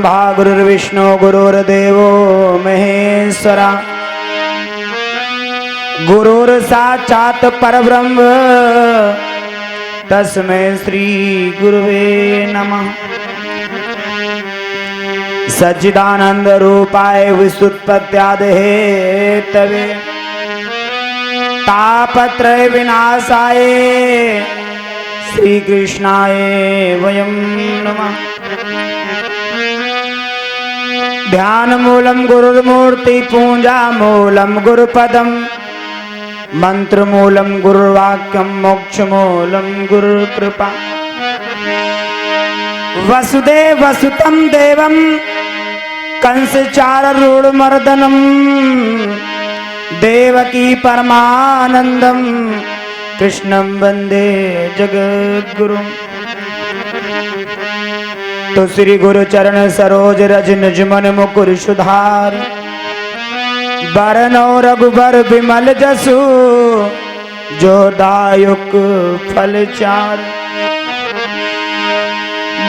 गुरुर्ब्रह्मा गुरुर्विष्णु गुरुर्देवो महेश्वरा गुरुर्साक्षात् परब्रह्म तस्मै श्री गुरुवे नमः। सच्चिदानंद रूपाय विसुत्पत्त्यादिहे तवे तापत्रय विनाशाय श्री कृष्णाय वयं नमः। ध्यान मूलम गुरुर्मूर्ति पूजा मूलम गुरुपदम मंत्र मूलम गुरुर्वाक्यम मोक्ष मूलम गुरुकृपा। वसुदेव वसुतम देवम कंस चारूढ़ मर्दनम देवकी परमानंदम कृष्णं वंदे जगद्गुरु। तो श्री गुरु चरण सरोज रज निज मन मुकुर सुधार बरनो रघुबर विमल जसु जो दायुक फल चार।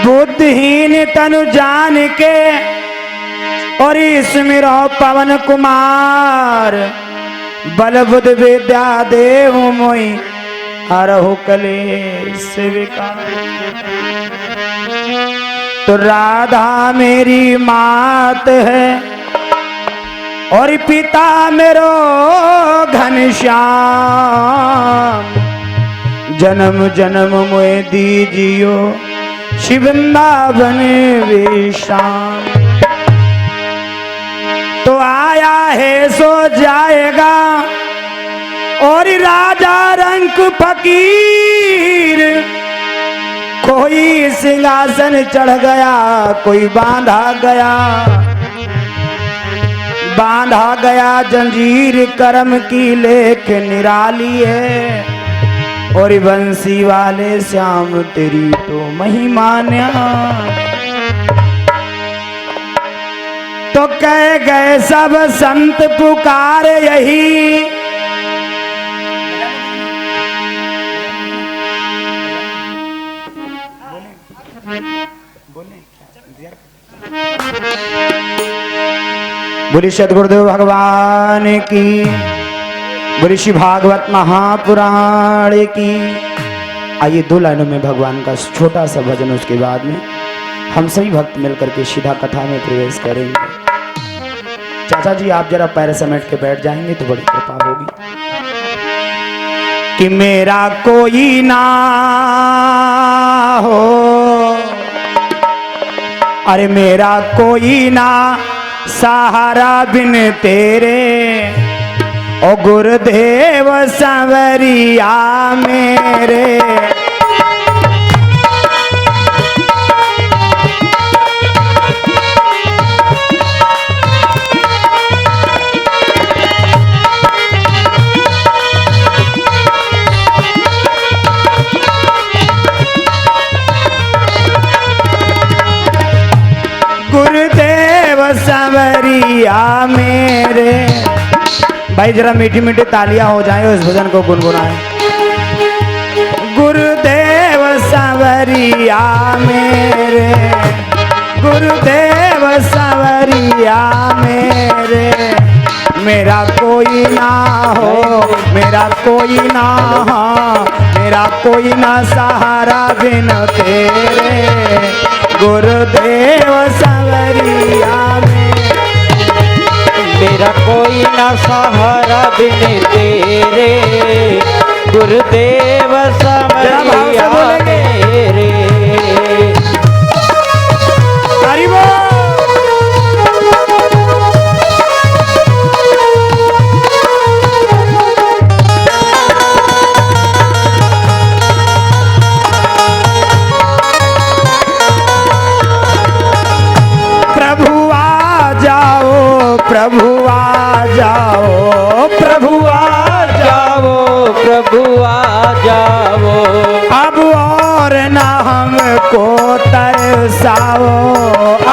बुद्धिहीन तनु जान के और स्मिरो पवन कुमार बल बुद्ध विद्या देव मोई हरहु कलेश विकार। तो राधा मेरी मात है और पिता मेरो घनश्याम। जन्म जन्म मोए दीजियो शिवृंदावन विश्राम। तो आया है सो जाएगा और राजा रंक फकीर। कोई सिंहासन चढ़ गया कोई बांधा गया जंजीर कर्म की लेख निराली है। और बंसी वाले श्याम तेरी तो महिमा न्यारी। तो कह गए सब संत पुकार यही बोली सद्गुरुदेव भगवान की, बोली श्री भागवत महापुराण की। आइए 2 लाइनों में भगवान का छोटा सा भजन, उसके बाद में हम सभी भक्त मिलकर के सीधा कथा में प्रवेश करेंगे। चाचा जी आप जरा पैर समेट के बैठ जाएंगे तो बड़ी कृपा होगी। कि मेरा कोई ना हो, अरे मेरा कोई ना सहारा बिन तेरे। ओ गुरुदेव संवरिया मेरे। गुरुदेव संवरिया मेरे। भाई जरा मीठी मीठी तालियां हो जाएं, उस भजन को गुनगुनाएं। गुरुदेव संवरिया मेरे, गुरुदेव संवरिया मेरे। मेरा कोई ना हो, मेरा कोई ना हो, मेरा कोई ना सहारा बिन तेरे। गुरुदेव संवरिया मेरा कोई ना सहारा बिन तेरे। गुरुदेव संवरिया मेरे। प्रभु आ जाओ, प्रभु आ जाओ, प्रभु आ जाओ। अब और ना हमको तरसाओ,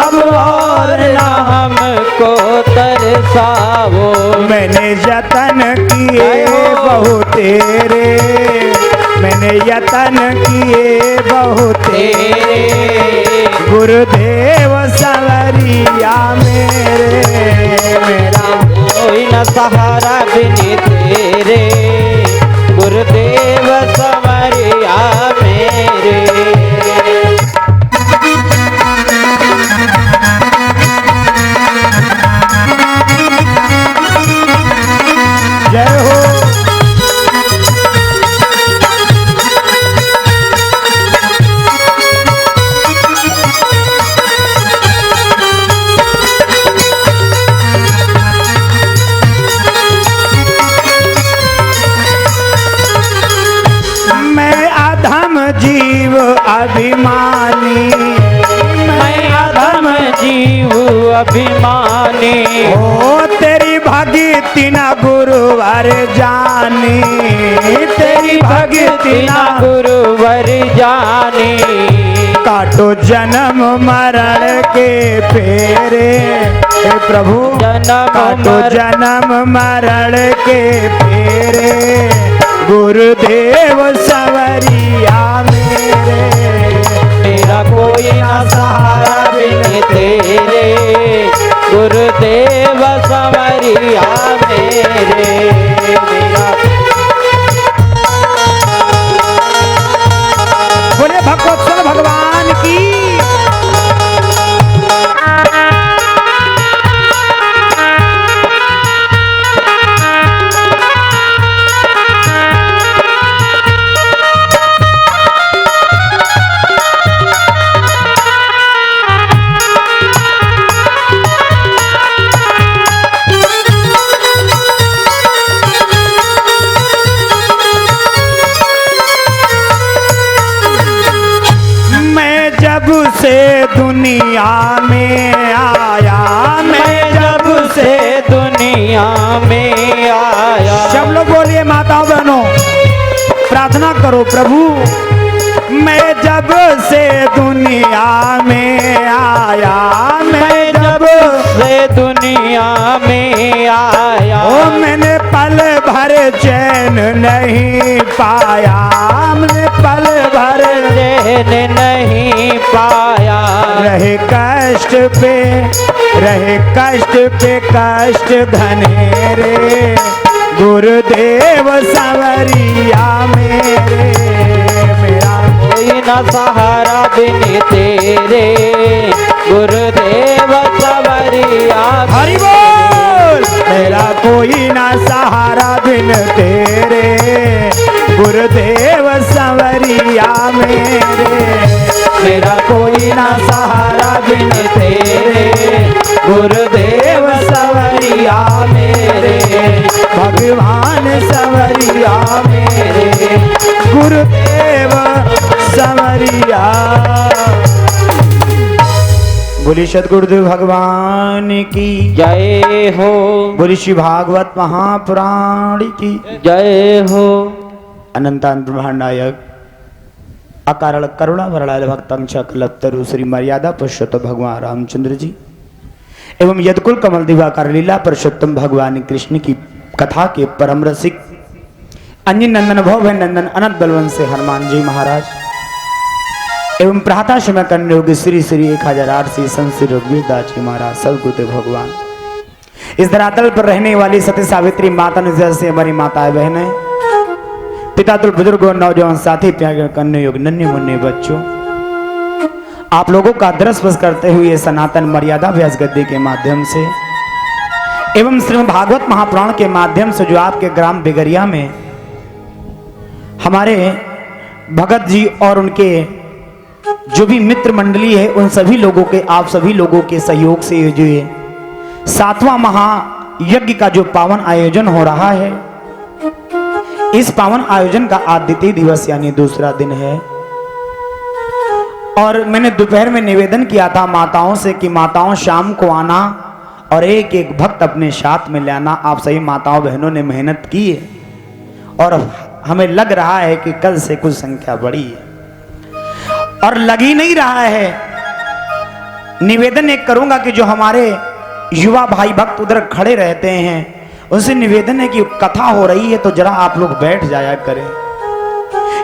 अब और ना हमको तरसाओ। मैंने यतन किए बहु तेरे, मैंने यतन किए बहु तेरे। गुरुदेव सवरिया मेरा कोई न सहारा बिन तेरे, गुरुदेव संवरिया मेरे। जय हो। जीव अभिमानी, मैं अधम जीव अभिमानी, हो तेरी भक्ति न गुरुवर जानी, तेरी भक्ति न गुरुवर जानी। काटो जन्म मरण के फेरे, हे प्रभु काटो जन्म मरण के फेरे, गुरुदेव सवरिया मेरे। मेरा कोई ना सहारा बिन तेरे, गुरुदेव संवरिया मेरे। बोले भगवत्सल भगवान की। जब से दुनिया में आया, मैं जब से दुनिया में आया। सब लोग बोलिए माता बहनों, प्रार्थना करो प्रभु। मैं जब से दुनिया में आया, मैं जब से दुनिया में आया, ओ मैंने पल भर चैन नहीं पाया, मैंने पल भर चैन नहीं पाया। रहे कष्ट पे कष्ट घनेरे, गुरुदेव सवरिया मेरे। मेरा कोई न सहारा बिन तेरे, गुरुदेव संवरिया। हरि बोल। मेरा कोई ना सहारा बिन तेरे, गुरुदेव सवरिया मेरे। मेरा कोई ना सहारा बिन तेरे, गुरुदेव सवरिया मेरे। भगवान सवरिया मेरे, गुरुदेव सवरिया। बोली सद्गुरुदेव भगवान की जय हो। बोली श्री भागवत महापुराण की जय हो। अनंतान ब्रह्मांडायक अकारण करुणा वरणाल भक्तं च कल्पतरु श्री मर्यादा पुरुषोत्तम भगवान रामचंद्र जी एवं यदकुल कमल दिवाकर लीला पुरुषोत्तम भगवान कृष्ण की कथा के परम रसिक अन्य नंदन भव नंदन अनंत बलवंत से हनुमान जी महाराज एवं प्रातः समय करने योग्य श्री श्री 1008 से संत रघुवीरदास जी महाराज सदगुरुदेव भगवान। इस धरातल पर रहने वाली सत्य सावित्री माता निधि से हमारी माताएं बहनें, पिता तुल बुजुर्गों, नौजवान साथी, प्यारे करने योग्य नन्हे मुन्ने बच्चों, आप लोगों का दरस करते हुए सनातन मर्यादा व्यास गद्दी के माध्यम से एवं श्रीमद् भागवत महापुराण के माध्यम से जो आपके ग्राम बिगरिया में हमारे भगत जी और उनके जो भी मित्र मंडली है उन सभी लोगों के, आप सभी लोगों के सहयोग से जो ये 7वां महायज्ञ का जो पावन आयोजन हो रहा है, इस पावन आयोजन का आज द्वितीय दिवस यानी दूसरा दिन है। और मैंने दोपहर में निवेदन किया था माताओं से कि माताओं शाम को आना और एक एक भक्त अपने साथ में लाना। आप सभी माताओं बहनों ने मेहनत की है और हमें लग रहा है कि कल से कुछ संख्या बढ़ी है और लग ही नहीं रहा है। निवेदन एक करूंगा कि जो हमारे युवा भाई भक्त उधर खड़े रहते हैं उनसे निवेदन है कि कथा हो रही है तो जरा आप लोग बैठ जाया करें,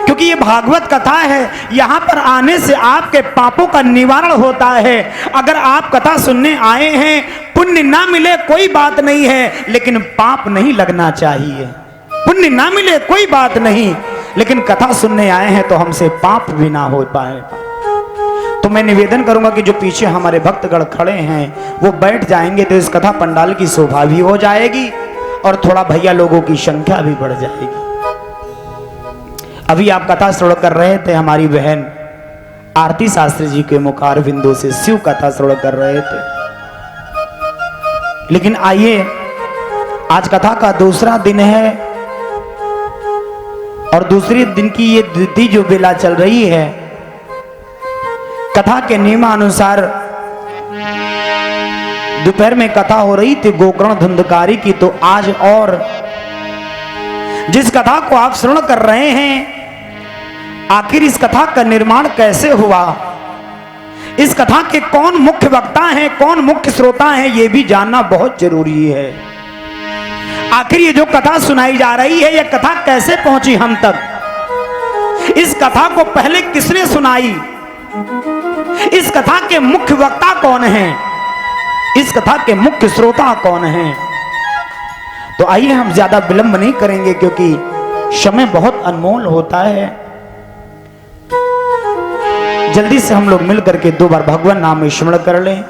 क्योंकि क्योंकि ये भागवत कथा है। यहाँ पर आने से आपके पापों का निवारण होता है। अगर आप कथा सुनने आए हैं, पुण्य ना मिले कोई बात नहीं है, लेकिन पाप नहीं लगना चाहिए। पुण्य ना मिले कोई बात नहीं, लेकिन कथा सुनने आए हैं तो हमसे पाप भी ना हो पाए। तो मैं निवेदन करूंगा कि जो पीछे हमारे भक्तगण खड़े हैं वो बैठ जाएंगे तो इस कथा पंडाल की शोभा भी हो जाएगी और थोड़ा भैया लोगों की संख्या भी बढ़ जाएगी। अभी आप कथा श्रवण कर रहे थे, हमारी बहन आरती शास्त्री जी के मुखार बिंदु से शिव कथा श्रवण कर रहे थे। लेकिन आइए, आज कथा का दूसरा दिन है और दूसरे दिन की ये द्वितीय जो बेला चल रही है, कथा के नियमानुसार दोपहर में कथा हो रही थी गोकर्ण धुंधकारी की, तो आज और जिस कथा को आप श्रवण कर रहे हैं, आखिर इस कथा का निर्माण कैसे हुआ, इस कथा के कौन मुख्य वक्ता हैं, कौन मुख्य श्रोता हैं, यह भी जानना बहुत जरूरी है। आखिर ये जो कथा सुनाई जा रही है, यह कथा कैसे पहुंची हम तक, इस कथा को पहले किसने सुनाई, इस कथा के मुख्य वक्ता कौन हैं, इस कथा के मुख्य श्रोता कौन हैं। तो आइए हम ज्यादा विलंब नहीं करेंगे क्योंकि समय बहुत अनमोल होता है। जल्दी से हम लोग मिलकर के 2 बार भगवान नाम स्मरण कर लें,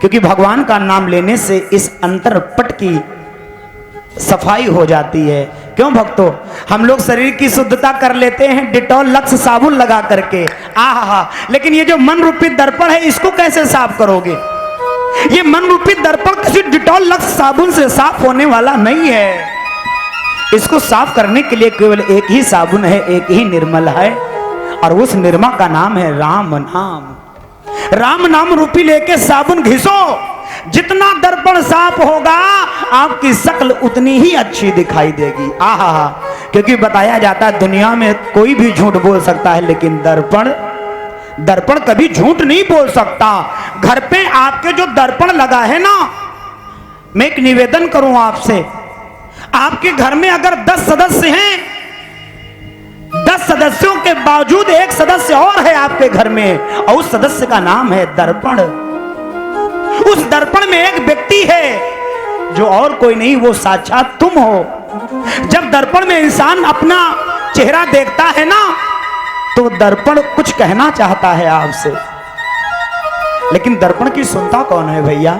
क्योंकि भगवान का नाम लेने से इस अंतरपट की सफाई हो जाती है। क्यों भक्तों, हम लोग शरीर की शुद्धता कर लेते हैं डिटॉल लक्स साबुन लगा करके, आहा, लेकिन ये जो मन रूपी दर्पण है इसको कैसे साफ करोगे? ये मन रूपी दर्पण किसी डिटॉल लक्स साबुन से साफ होने वाला नहीं है। इसको साफ करने के लिए केवल एक ही साबुन है, एक ही निर्मल है, और उस निर्मा का नाम है राम नाम। राम नाम रूपी लेके साबुन घिसो, जितना दर्पण साफ होगा आपकी शक्ल उतनी ही अच्छी दिखाई देगी। आहा, क्योंकि बताया जाता है दुनिया में कोई भी झूठ बोल सकता है, लेकिन दर्पण कभी झूठ नहीं बोल सकता। घर पे आपके जो दर्पण लगा है ना, मैं एक निवेदन करूं आपसे, आपके घर में अगर 10 सदस्य हैं, 10 सदस्यों के बावजूद एक सदस्य और है आपके घर में, और उस सदस्य का नाम है दर्पण। उस दर्पण में एक व्यक्ति है जो और कोई नहीं, वो साक्षात तुम हो। जब दर्पण में इंसान अपना चेहरा देखता है ना, तो दर्पण कुछ कहना चाहता है आपसे, लेकिन दर्पण की सुनता कौन है भैया?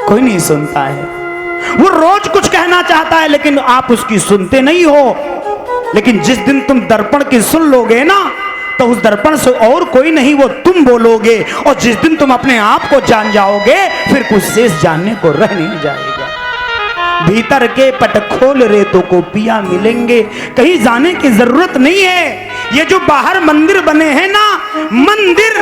कोई नहीं सुनता है। वो रोज कुछ कहना चाहता है, लेकिन आप उसकी सुनते नहीं हो। लेकिन जिस दिन तुम दर्पण की सुन लोगे ना, तो उस दर्पण से और कोई नहीं, वो तुम बोलोगे। और जिस दिन तुम अपने आप को जान जाओगे, फिर कुछ शेष जानने को रह नहीं जाएगा। भीतर के पट खोल रे तो को पिया मिलेंगे, कहीं जाने की जरूरत नहीं है। ये जो बाहर मंदिर बने हैं ना, मंदिर,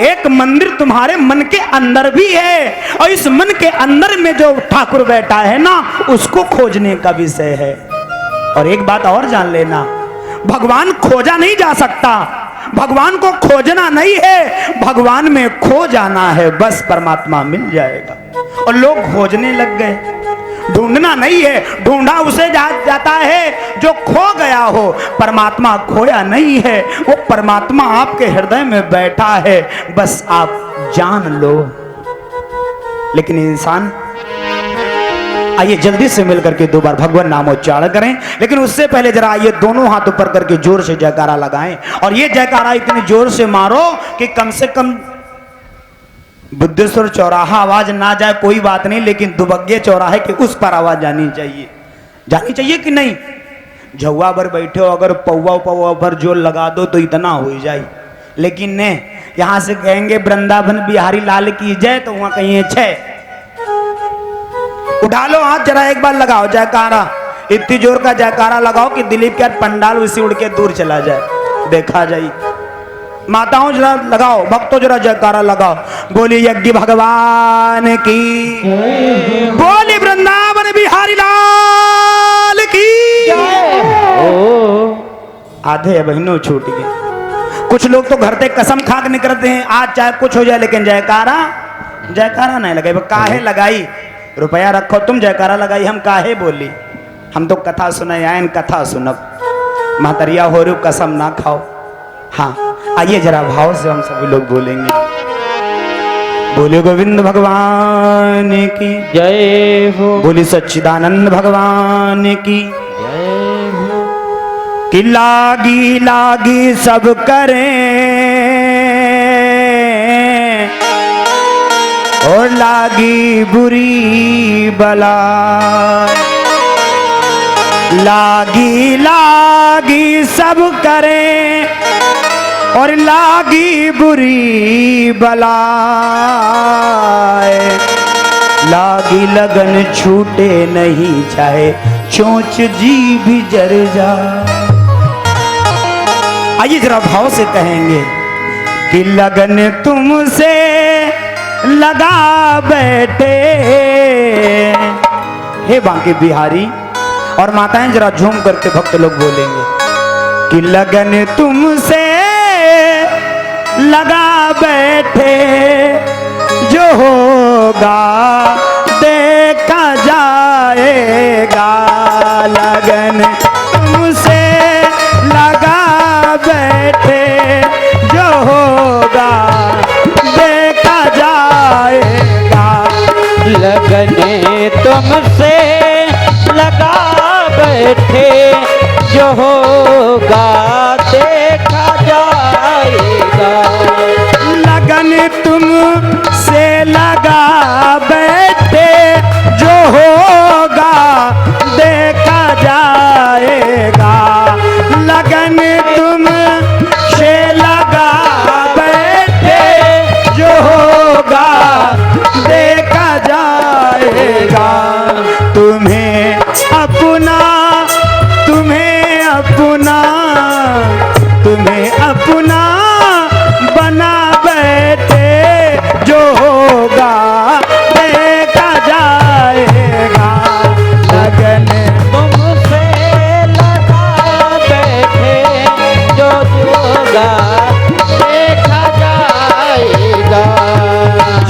एक मंदिर तुम्हारे मन के अंदर भी है, और इस मन के अंदर में जो ठाकुर बैठा है ना, उसको खोजने का विषय है। और एक बात और जान लेना, भगवान खोजा नहीं जा सकता, भगवान को खोजना नहीं है, भगवान में खो जाना है, बस परमात्मा मिल जाएगा। और लोग खोजने लग गए, ढूंढना नहीं है, ढूंढा उसे जाता है जो खो गया हो, परमात्मा खोया नहीं है, वो परमात्मा आपके हृदय में बैठा है, बस आप जान लो। लेकिन इंसान, आइए जल्दी से मिलकर के 2 बार भगवान नाम उच्चारण करें, लेकिन उससे पहले जरा आइए दोनों हाथ ऊपर करके जोर से जयकारा लगाएं, और ये जयकारा इतनी जोर से मारो कि कम से कम बुद्धेश्वर चौराहा आवाज ना जाए कोई बात नहीं, लेकिन दुबग्गे चौराहे के उस पर आवाज जानी चाहिए कि नहीं? झुआ पर बैठे हो, अगर पौवा पर जोर लगा दो तो इतना हो जाए, लेकिन ने यहां से कहेंगे वृंदावन बिहारी लाल की जय, तो वहां कहीं 6 उठा लो हाथ, जरा एक बार लगाओ जयकारा, इतनी जोर का जयकारा लगाओ कि दिलीप के पंडाल उसी उड़ के दूर चला जाए, देखा जाए। माताओं जरा लगाओ, भक्तों जरा जयकारा लगाओ, बोली यज्ञ भगवान की, बोली वृंदावन बिहारी लाल की। आधे बहनों छूट गए, कुछ लोग तो घर से कसम खा के निकलते हैं, आज चाहे कुछ हो जाए लेकिन जयकारा नहीं लगाई। काहे लगाई? रुपया रखो, तुम जयकारा लगाई, हम काहे बोली? हम तो कथा सुनाए आए, कथा सुनब। महतरिया हो रू कसम ना खाओ। हाँ आइए जरा भाव से हम सभी लोग बोलेंगे। बोले गोविंद भगवान की जय हो, बोली सच्चिदानंद भगवान की जय हो। कि लागी लागी सब करें और लागी बुरी बला, लागी लागी सब करें और लागी बुरी बला, लागी लगन छूटे नहीं चाहे चोंच जी भी जर जा। आइए जरा भाव से कहेंगे कि लगन तुमसे लगा बैठे। हे बांके बिहारी और माताएं जरा झूम करके भक्त लोग बोलेंगे कि लगन तुमसे लगा बैठे, जो होगा देखा जाएगा। लगन तुमसे लगा बैठे, जो होगा देखा जाएगा। लगने तुमसे लगा बैठे, जो होगा देखा जाएगा। लगन तुमसे लगा बैठे, जो होगा देखा जाएगा। लगन तुमसे लगा बैठे, जो होगा देखा जाएगा। तुम्हें अपना, तुम्हें अपना, तुम्हें अपना बना बैठे, जो होगा देखा जाएगा। लगन तुमसे लगा बैठे, जो होगा देखा जाएगा।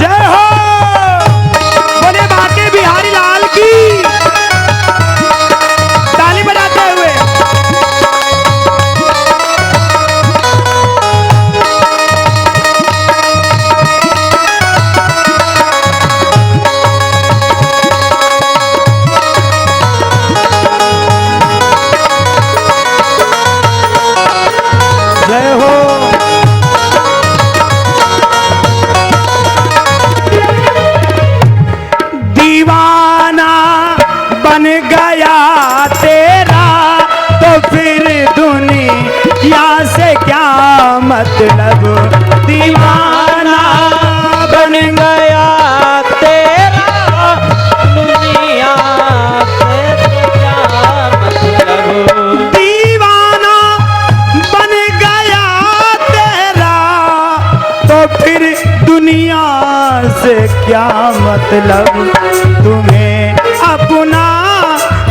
जय हो, बोले बांके बिहारी लाल की, ताली बजाते हुए। जय हो, दीवाना बन गया तेरा तो फिर दुनिया से क्या मतलब। दीवाना बन गया तेरा, दुनिया से क्या मतलब। दीवाना बन गया तेरा तो फिर दुनिया से क्या मतलब। तुम्हें अपना,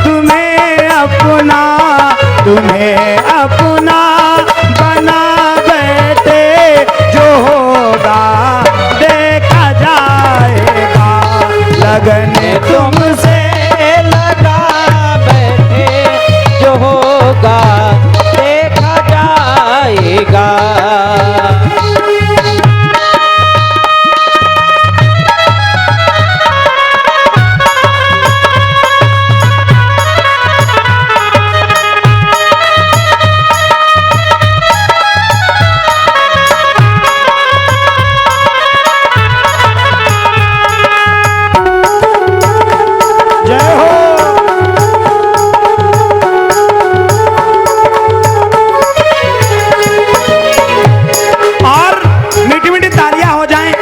तुम्हें अपना, तुम्हें अपना बना बैठे, जो होगा देखा जाएगा। लगन तुमसे लगा बैठे, जो होगा देखा जाएगा। जय हो, और मीठी मीठी तालियां हो जाएं।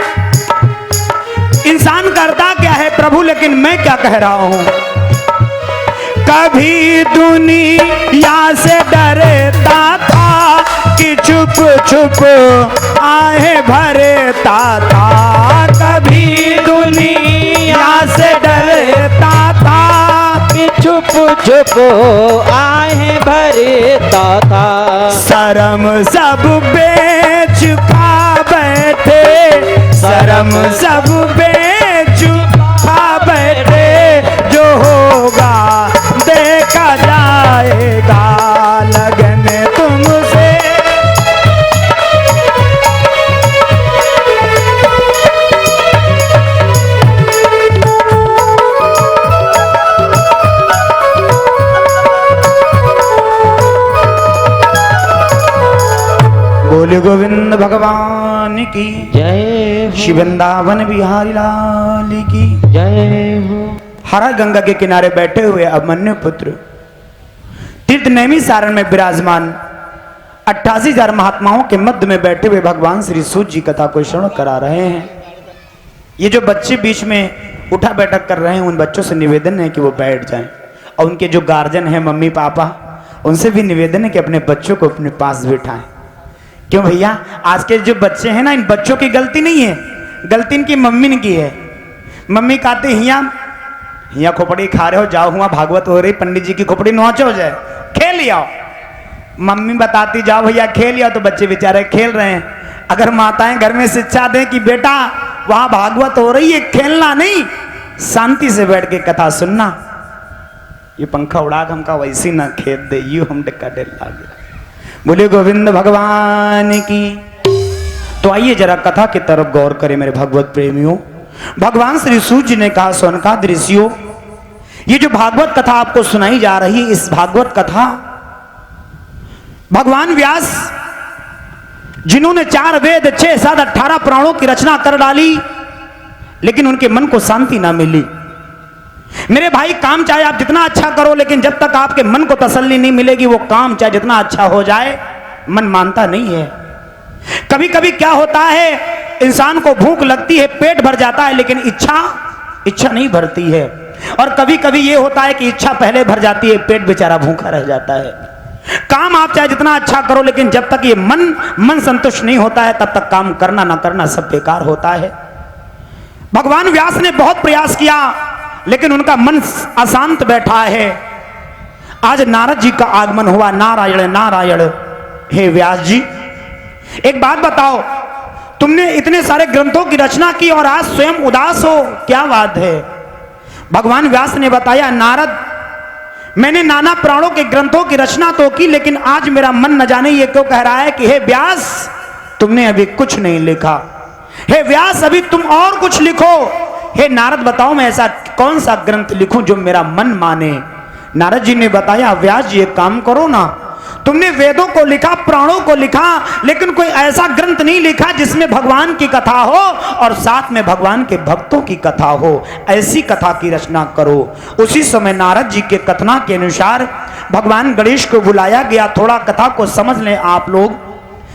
इंसान करता क्या है प्रभु, लेकिन मैं क्या कह रहा हूं। कभी दुनिया से डरता था कि छुप छुप आहे भरता था। कभी दुनिया से डरता था कि छुप छुप आहे भरता था। शर्म सब बेच खा बैठे, शर्म सब बेच खा बैठे, जो होगा देखा जाएगा। लगन बोले गोविंद भगवान की जय हो, श्री वृंदावन बिहारी लाल की जय हो। हरा गंगा के किनारे बैठे हुए अभिमन्यु पुत्र तीर्थ नैमी सारण में विराजमान 88,000 महात्माओं के मध्य में बैठे हुए भगवान श्री सूत जी कथा को श्रवण करा रहे हैं। ये जो बच्चे बीच में उठा बैठक कर रहे हैं, उन बच्चों से निवेदन है कि वो बैठ जाएं, और उनके जो गार्जियन हैं, मम्मी पापा, उनसे भी निवेदन है कि अपने बच्चों को अपने पास बिठाएं। क्यों भैया, आज के जो बच्चे हैं ना, इन बच्चों की गलती नहीं है, गलती इनकी मम्मी ने की है। मम्मी कहते हिया खोपड़ी खा रहे हो, जाओ हुआ भागवत हो रही, पंडित जी की खोपड़ी नोच हो जाए, खेल आओ। मम्मी बताती जाओ भैया खेल आओ, तो बच्चे बेचारे खेल रहे हैं। अगर माताएं घर में शिक्षा दें कि बेटा वहां भागवत हो रही है, खेलना नहीं, शांति से बैठ के कथा सुनना। ये पंखा उड़ा के हमका वैसी ना खेत दे, यू हम डका डेल लागे। बोले गोविंद भगवान की। तो आइए जरा कथा की तरफ गौर करें मेरे भगवत प्रेमियों। भगवान श्री सूत जी ने कहा, सोनका ऋषियों, ये जो भागवत कथा आपको सुनाई जा रही है, इस भागवत कथा भगवान व्यास जिन्होंने 4 वेद 6 7 18 पुराणों की रचना कर डाली, लेकिन उनके मन को शांति ना मिली। मेरे भाई, काम चाहे आप जितना अच्छा करो, लेकिन जब तक आपके मन को तसल्ली नहीं मिलेगी, वो काम चाहे जितना अच्छा हो जाए, मन मानता नहीं है। कभी कभी क्या होता है, इंसान को भूख लगती है, पेट भर जाता है, लेकिन इच्छा नहीं भरती है। और कभी कभी ये होता है कि इच्छा पहले भर जाती है, पेट बेचारा भूखा रह जाता है। काम आप चाहे जितना अच्छा करो, लेकिन जब तक ये मन संतुष्ट नहीं होता है, तब तक काम करना ना करना सब बेकार होता है। भगवान व्यास ने बहुत प्रयास किया, लेकिन उनका मन अशांत बैठा है। आज नारद जी का आगमन हुआ। नारायण नारायण, हे व्यास जी, एक बात बताओ, तुमने इतने सारे ग्रंथों की रचना की और आज स्वयं उदास हो, क्या बात है? भगवान व्यास ने बताया, नारद, मैंने नाना पुराणों के ग्रंथों की रचना तो की, लेकिन आज मेरा मन न जाने ये क्यों कह रहा है कि हे व्यास, तुमने अभी कुछ नहीं लिखा। हे व्यास, अभी तुम और कुछ लिखो। हे नारद, बताओ मैं ऐसा कौन सा ग्रंथ लिखूं जो मेरा मन माने? नारद जी ने बताया, व्यास जी एक काम करो ना, तुमने वेदों को लिखा, पुराणों को लिखा, लेकिन कोई ऐसा ग्रंथ नहीं लिखा जिसमें भगवान की कथा हो और साथ में भगवान के भक्तों की कथा हो। ऐसी कथा की रचना करो। उसी समय नारद जी के कथना के अनुसार भगवान गणेश को बुलाया गया। थोड़ा कथा को समझ लें आप लोग,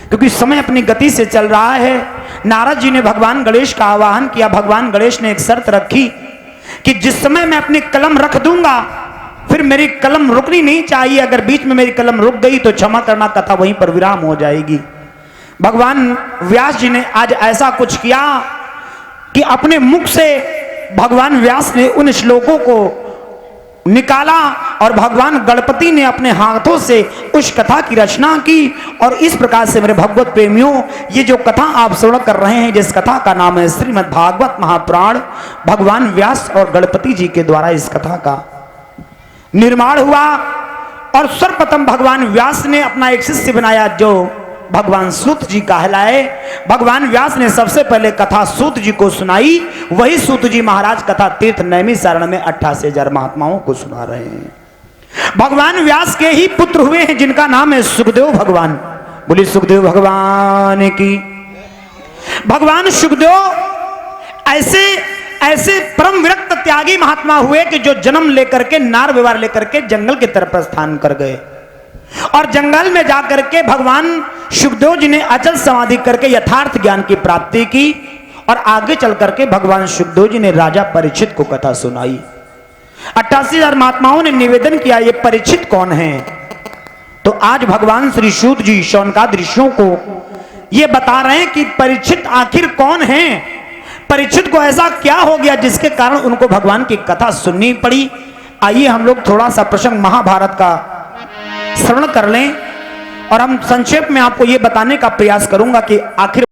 क्योंकि समय अपनी गति से चल रहा है। नारद जी ने भगवान गणेश का आवाहन किया। भगवान गणेश ने एक शर्त रखी कि जिस समय मैं अपनी कलम रख दूंगा, फिर मेरी कलम रुकनी नहीं चाहिए। अगर बीच में मेरी कलम रुक गई तो क्षमा करना, कथा वहीं पर विराम हो जाएगी। भगवान व्यास जी ने आज ऐसा कुछ किया कि अपने मुख से भगवान व्यास ने उन श्लोकों को निकाला और भगवान गणपति ने अपने हाथों से उस कथा की रचना की। और इस प्रकार से मेरे भगवत प्रेमियों, ये जो कथा आप श्रवण कर रहे हैं, जिस कथा का नाम है श्रीमद् भागवत महापुराण, भगवान व्यास और गणपति जी के द्वारा इस कथा का निर्माण हुआ। और सर्वप्रथम भगवान व्यास ने अपना एक शिष्य बनाया जो भगवान सूत जी कहलाए। भगवान व्यास ने सबसे पहले कथा सूत जी को सुनाई। वही सूत जी महाराज कथा तीर्थ नैमी सारण में 88,000 महात्माओं को सुना रहे हैं। भगवान व्यास के ही पुत्र हुए हैं जिनका नाम है सुखदेव भगवान। बोली सुखदेव भगवान की। भगवान सुखदेव ऐसे परम विरक्त त्यागी महात्मा हुए कि जो जन्म लेकर के, नार व्यवहार लेकर के जंगल की तरफ प्रस्थान कर गए। और जंगल में जाकर के भगवान सुखदेव जी ने अचल समाधि करके यथार्थ ज्ञान की प्राप्ति की। और आगे चल करके भगवान सुखदेव जी ने राजा परीक्षित को कथा सुनाई। 88,000 महात्माओं ने निवेदन किया, ये परीक्षित कौन है? तो आज भगवान श्री सूत जी शौनकाद ऋषियों को ये बता रहे हैं कि परीक्षित आखिर कौन है। परीक्षित को ऐसा क्या हो गया जिसके कारण उनको भगवान की कथा सुननी पड़ी। आइए हम लोग थोड़ा सा प्रसंग महाभारत का श्रवण कर लें और हम संक्षेप में आपको ये बताने का प्रयास करूंगा कि आखिर